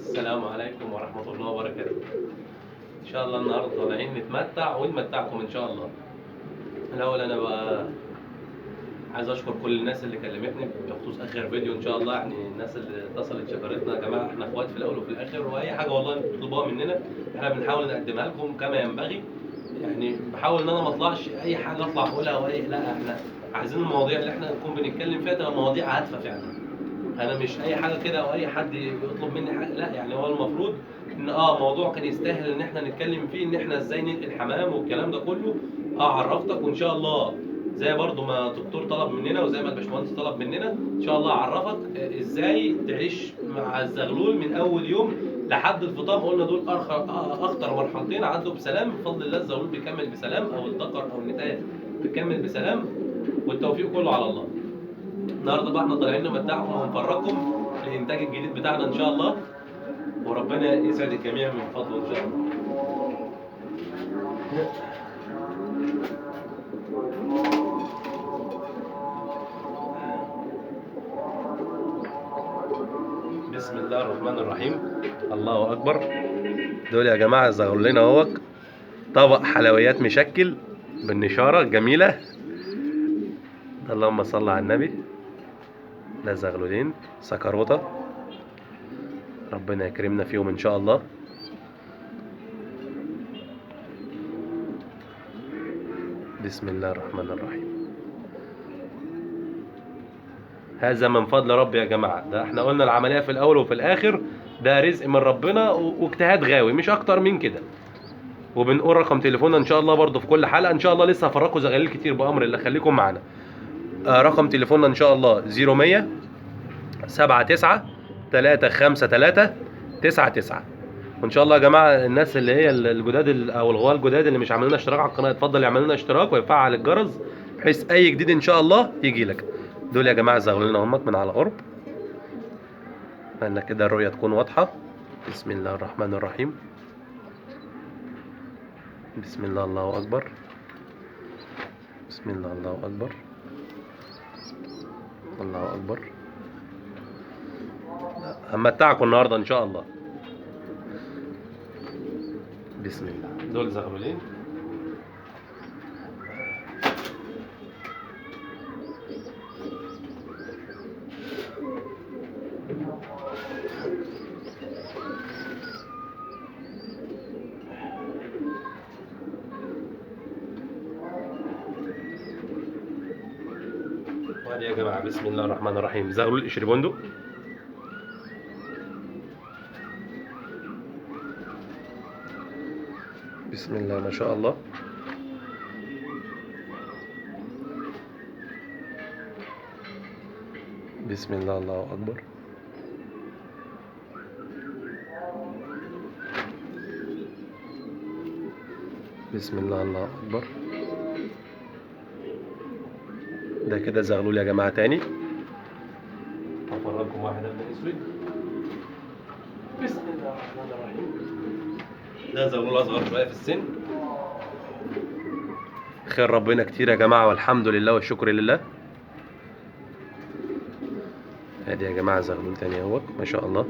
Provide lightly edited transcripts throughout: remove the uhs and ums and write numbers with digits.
السلام عليكم ورحمة الله وبركاته. إن شاء الله النهاردة طالعين نتمتع ونمتعكم إن شاء الله. الأول أنا بقى عايز أشكر كل الناس اللي كلمتني بخصوص آخر فيديو إن شاء الله، يعني الناس اللي اتصلت شكرتنا. يا جماعة إحنا إخوات في الأول وفي الآخر، وأي حاجة والله أنتوا بتطلبوها مننا إحنا بنحاول نقدمها لكم كما ينبغي. يعني بحاول إن أنا ما أطلعش أي حاجة أطلع أقولها لا، إحنا عايزين المواضيع اللي إحنا نكون بنتكلم فيها تبقى مواضيع هادفة فعلا. انا مش اي حاجه كده او اي حد يطلب مني حاجه، لا يعني هو المفروض ان موضوع كان يستاهل ان احنا نتكلم فيه، ان احنا ازاي ننقل حمام والكلام ده كله. عرفتك، وان شاء الله زي برضو ما الدكتور طلب مننا وزي ما الباشمهندس طلب مننا ان شاء الله اعرفك ازاي تعيش مع الزغلول من اول يوم لحد الفطام. قلنا دول اخطر مرحلتين عدوا بسلام بفضل الله. الزغلول بيكمل بسلام، او الذكر او النتايه بتكمل بسلام، والتوفيق كله على الله. النهارده بقى احنا طالعين نمتعكم ونفرجكم الانتاج الجديد بتاعنا ان شاء الله، وربنا يسعد الجميع من فضله ان شاء الله. بسم الله الرحمن الرحيم. الله اكبر. دول يا جماعه زغلولين اهوت، طبق حلويات مشكل بالنشاره الجميله. اللهم صل على النبي. ده زغلولين سكروطه، ربنا يكرمنا فيهم ان شاء الله. بسم الله الرحمن الرحيم. هذا من فضل ربي يا جماعه. ده احنا قلنا العمليه في الاول وفي الاخر ده رزق من ربنا واجتهاد غاوي، مش اكتر من كده. وبنقول رقم تليفوننا ان شاء الله برضو في كل حلقه ان شاء الله. لسه هفرجكم زغاليل كتير بامر الله، خليكم معانا. رقم تليفوننا ان شاء الله 0100 79 353 99. وان شاء الله يا جماعه الناس اللي هي الجداد او الغوال الجداد اللي مش عاملين لنا اشتراك على القناه، اتفضل يعمل لنا اشتراك ويفعل الجرس بحيث اي جديد ان شاء الله يجي لك. دول يا جماعه زغلولين اهمت من على قرب، فان كده الرؤيه تكون واضحه. بسم الله الرحمن الرحيم. بسم الله الله اكبر. بسم الله الله اكبر. الله اكبر. همتعكم النهارده ان شاء الله. بسم الله. دول زغلولين. وادي يا جماعه بسم الله الرحمن الرحيم زغلول قشر بندق. بسم الله ما شاء الله. بسم الله الله اكبر. بسم الله الله اكبر. ده كده زغلول يا جماعه تاني. هفرجكم واحد ابن اسود. بسم الله الرحمن الرحيم. ده زغلول اصغر شويه في السن. خير ربنا كتير يا جماعه، والحمد لله والشكر لله. ادي يا جماعه زغلول تاني اهوت ما شاء الله.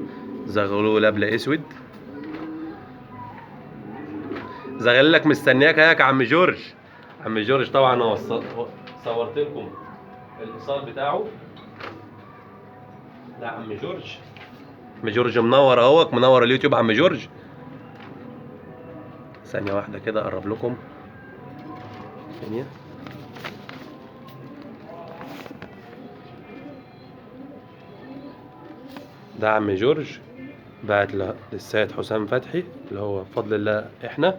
زغلول ابله اسود. زغللك مستنياك يا عم جورج. عم جورج طبعا هو صورت لكم الايصال بتاعه. ده عم جورج. عم جورج منور اهوت، منور اليوتيوب عم جورج. ثانيه واحده كده اقرب لكم. ثانيه. ده عم جورج بعت للسيد حسام فتحي اللي هو بفضل الله احنا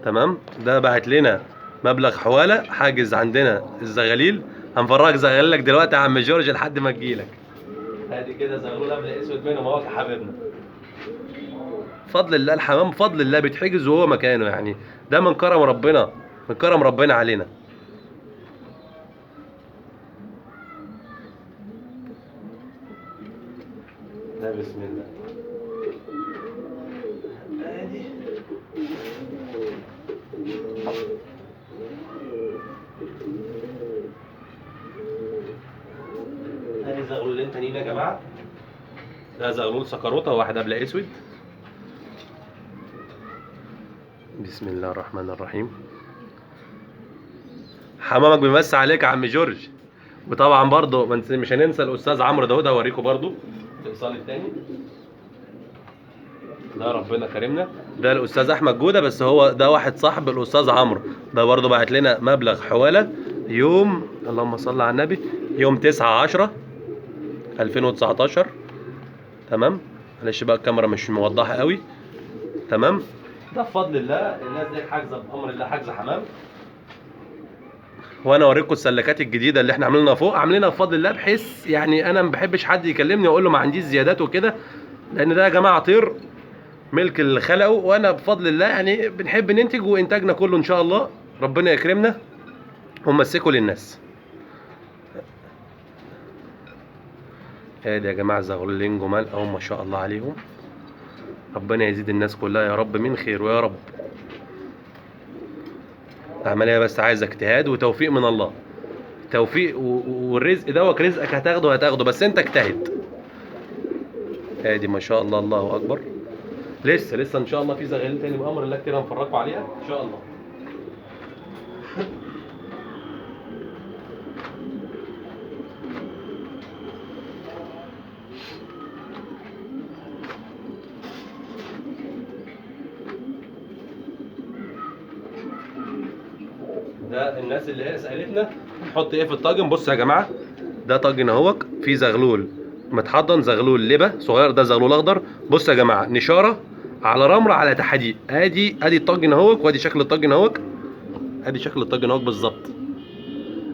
تمام. ده بعت لنا مبلغ حواله حاجز عندنا الزغاليل. هنفرجك زغاليلك دلوقتي يا عم جورج لحد ما تجيلك. ادي كده زغلول ابل اسود منهم اهو يا حبيبنا. بفضل الله الحمام بفضل الله بيتحجز وهو مكانه، يعني ده من كرم ربنا، من كرم ربنا علينا. ده بسم الله. ادي ادي زغلولين تانيين يا جماعه. ده زغلول سكروته واحد قبل اسود. بسم الله الرحمن الرحيم. حمامك بيمسي عليك يا عم جورج. وطبعا برضه مش هننسى الاستاذ عمرو داوود، هوريكم برضه الاتصال الثاني. ده ربنا كرمنا، ده الاستاذ احمد جوده، بس هو ده واحد صاحب الاستاذ عمرو، ده برضه بعت لنا مبلغ حواله يوم، اللهم صل على النبي، يوم 9/10/2019. تمام. معلش بقى الكاميرا مش موضحه قوي. تمام. ده بفضل الله الناس دي حاجزه بامر الله، حاجزه حمام. وانا اوريكم السلكات الجديده اللي احنا عاملينها فوق، عاملينها بفضل الله، بحيث يعني انا ما بحبش حد يكلمني واقول له ما عنديش زيادات وكده، لان ده يا جماعه طير ملك اللي خلقه، وانا بفضل الله يعني بنحب ننتج، وانتاجنا كله ان شاء الله ربنا يكرمنا ونمسكه للناس. ادي يا جماعه زغلولين جمال اهو ما شاء الله عليهم. ربنا يزيد الناس كلها يا رب من خير ويا رب. العمليه بس عايزه اجتهاد وتوفيق من الله. توفيق والرزق دوت رزقك هتاخده بس انت اجتهد. ادي ما شاء الله الله اكبر. لسه ان شاء الله في زغالين تاني بامر الله كتير هنفرجكم عليها ان شاء الله. ده الناس اللي هي سالتنا نحط ايه في الطاجن. بصوا يا جماعه، ده طاجن اهوك فيه زغلول متحضن، زغلول لبه صغير، ده زغلول اخضر. بصوا يا جماعه، نشاره على رمر على تحديق. ادي الطاجن اهوك، وادي شكل الطاجن اهوك، ادي شكل الطاجن اهوك بالظبط.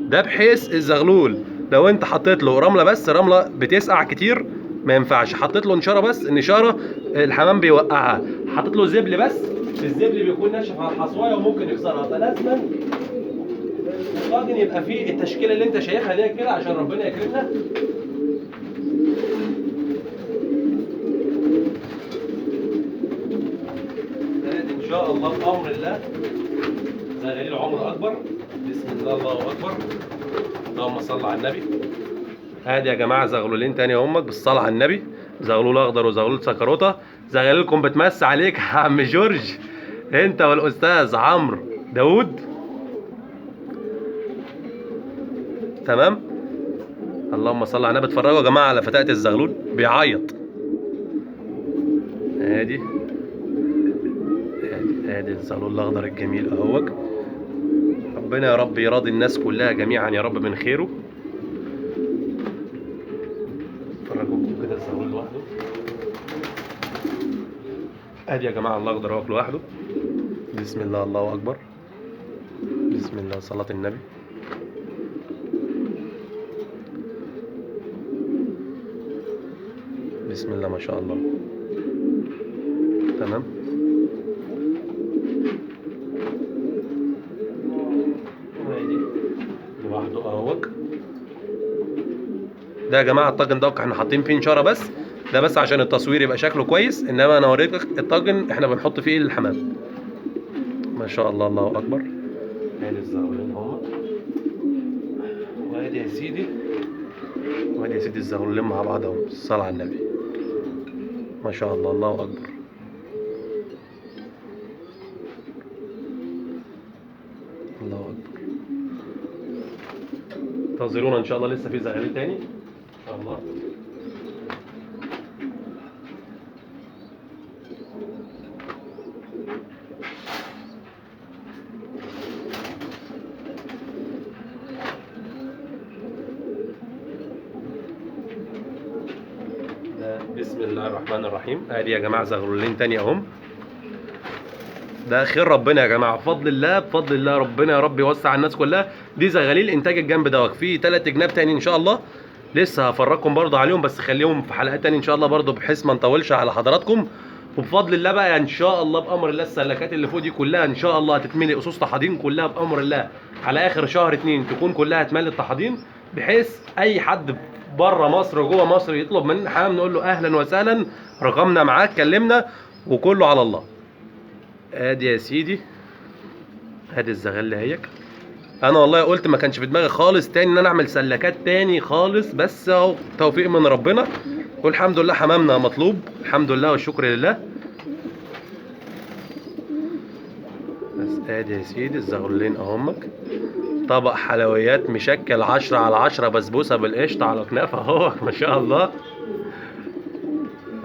ده بحيث الزغلول لو انت حطيت له رمله بس، رمله بتسقع كتير ما ينفعش، حطيت له نشاره بس، النشاره الحمام بيوقعها، حطيت له زبل بس، الزبل بيكون ناشف على الحصوايه وممكن يكسرها، فلازم الطاجن يبقى فيه التشكيله اللي انت شايفها دي كده عشان ربنا يكرمنا. ان شاء الله بامر الله زغاليل عمر اكبر. بسم الله الله اكبر. اللهم صل على النبي. ادي يا جماعه زغلولين تاني همك بالصلاه على النبي، زغلول اخضر وزغلول سكروته. زغاليلكم بتمس عليك يا عم جورج، انت والاستاذ عمرو داوود. تمام. اللهم صل على النبي. اتفرجوا يا جماعه على فتاة الزغلول بيعيط. ادي الزغلول الاخضر الجميل اهوك. ربنا يا رب يراضي الناس كلها جميعا يا رب من خيره. اتفرجوا كده الزغلول لوحده. ادي يا جماعه الاخضر اهوك لوحده. بسم الله الله اكبر. بسم الله صلاة النبي. بسم الله ما شاء الله. تمام. لوحده اهوك. ده يا جماعه الطاجن ده احنا حاطين فيه نشاره بس، ده بس عشان التصوير يبقى شكله كويس، انما انا اوريك الطاجن احنا بنحط فيه الحمام. ما شاء الله الله اكبر. ادي الزغلولين اهو، وادي يا سيدي، وادي يا سيدي الزغلولين مع بعض اهو. الصلاه على النبي. ما شاء الله الله اكبر. الله اكبر. انتظرونا ان شاء الله، لسه في زغاليل تاني ان شاء الله. بسم الله الرحمن الرحيم. ادي يا جماعه زغلولين تاني اهم. ده خير ربنا يا جماعه، بفضل الله بفضل الله، ربنا يا رب يوسع على الناس كلها. دي زغاليل انتاج الجنب دوت، في 3 جناب تاني ان شاء الله لسه هفرجكم برضه عليهم، بس خليهم في حلقات تاني ان شاء الله برضه بحيث ما نطولش على حضراتكم. وبفضل الله بقى ان شاء الله بامر الله السلكات اللي فوق دي كلها ان شاء الله هتتملي اسوس طحادين كلها بامر الله، على اخر شهر 2 تكون كلها اتملت طحادين، بحيث اي حد بره مصر وجوه مصر يطلب مننا حمام نقول له اهلا وسهلا، رقمنا معاك كلمنا، وكله على الله. ادي يا سيدي، ادي الزغال هيك. انا والله قلت ما كانش في دماغي خالص تاني ان انا اعمل سلكات تاني خالص، بس اهو توفيق من ربنا والحمد لله حمامنا مطلوب، الحمد لله والشكر لله. بس ادي يا سيدي الزغلولين اهمك، طبق حلويات مشكل 10/10، بسبوسه بالقشطه على كنافه اهو ما شاء الله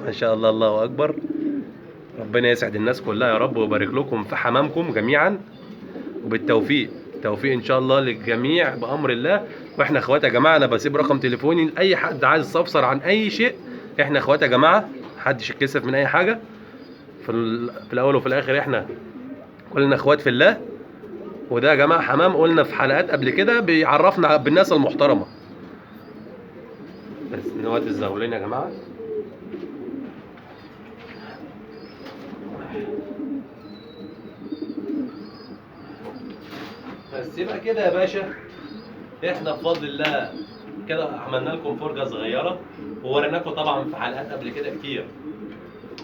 ما شاء الله، الله اكبر. ربنا يسعد الناس كلها يا رب، ويبارك لكم في حمامكم جميعا، وبالتوفيق، توفيق ان شاء الله للجميع بامر الله. واحنا اخوات يا جماعه، انا بسيب رقم تليفوني لاي حد عايز يستفسر عن اي شيء. احنا اخوات يا جماعه، محدش يتكسف من اي حاجه. في الاول وفي الاخر احنا كلنا اخوات في الله. وده يا جماعه حمام قلنا في حلقات قبل كده بيعرفنا بالناس المحترمه. بس نوادي الزغلولين يا جماعه. بس يبقى كده يا باشا، احنا بفضل الله كده عملنا لكم فرجه صغيره، ووريناكم طبعا في حلقات قبل كده كتير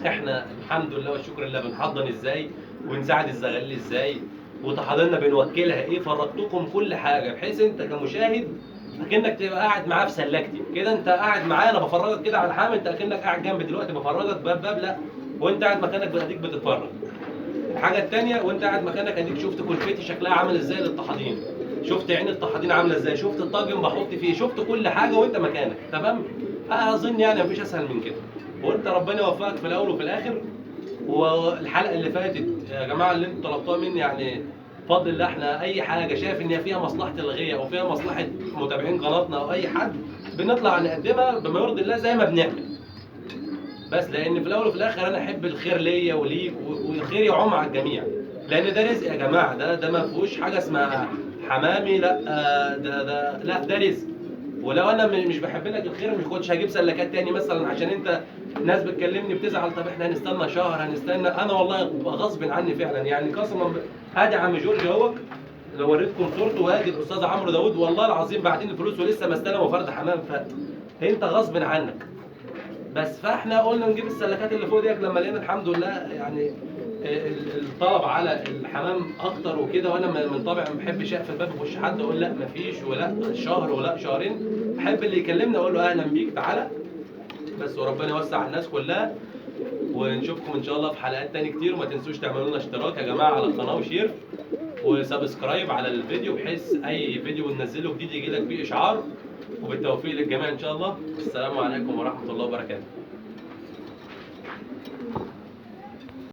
احنا الحمد لله والشكر لله بنحضن ازاي، ونساعد الزغاليل ازاي، وتحاضننا بنوكلها ايه. فرجتكم كل حاجه بحيث انت كمشاهد اكنك تبقى قاعد معاه في سلكتي كده. انت قاعد معايا انا بفرجك كده على الحام، انت اكنك قاعد جنبي دلوقتي بفرجك باب باب، لا وانت قاعد مكانك باديك بتتفرج. الحاجه الثانيه، وانت قاعد مكانك اديك شفت كلفتي شكلها عامل ازاي للطحادين، شفت عين الطحادين عامله ازاي، شفت الطاجن بحط فيه، شفت كل حاجه وانت مكانك تمام. اظن يعني مفيش اسهل من كده. وانت ربنا يوفقك في الاول وفي الاخر. والحلقه اللي فاتت يا جماعه اللي انتوا طلبتوها مني، يعني بفضل الله احنا اي حاجه شايف ان هي فيها مصلحه الغيه او فيها مصلحه متابعين قناتنا او اي حد، بنطلع نقدمها بما يرضي الله زي ما بنعمل. بس لان في الاول وفي الاخر انا احب الخير ليا وليك، والخير يعم على الجميع. لان ده رزق يا جماعه، ده ما فيهوش حاجه اسمها حمامي، لا لا ده رزق. ولو انا مش بحب لك الخير مش كنتش هجيب سلكات تاني مثلا، عشان انت ناس بتكلمني بتزعل طب احنا هنستنى شهر هنستنى. انا والله غصب عني فعلا يعني قسما ادي عم جورج اهو، لو وريتكم صورته، وادي الاستاذ عمرو داوود والله العظيم باعتين الفلوس ولسه ما استلموا فرد حمام. فانت غصب عنك. بس فاحنا قلنا نجيب السلكات اللي فوق ديك لما لقينا الحمد لله يعني الطلب على الحمام اكتر وكده. وانا من طبعي ما بحبش اقفل الباب في وش حد اقول لا مفيش ولا شهر ولا شهرين. احب اللي يكلمني اقول له اهلا بيك تعالى بس، وربنا يوسع على الناس كلها. ونشوفكم ان شاء الله في حلقات تاني كتير. وما تنسوش تعملوا لنا اشتراك يا جماعه على القناه وشير وسبسكرايب على الفيديو، بحيث اي فيديو ننزله جديد يجي لك بيه اشعار. وبالتوفيق للجميع ان شاء الله. السلام عليكم ورحمه الله وبركاته.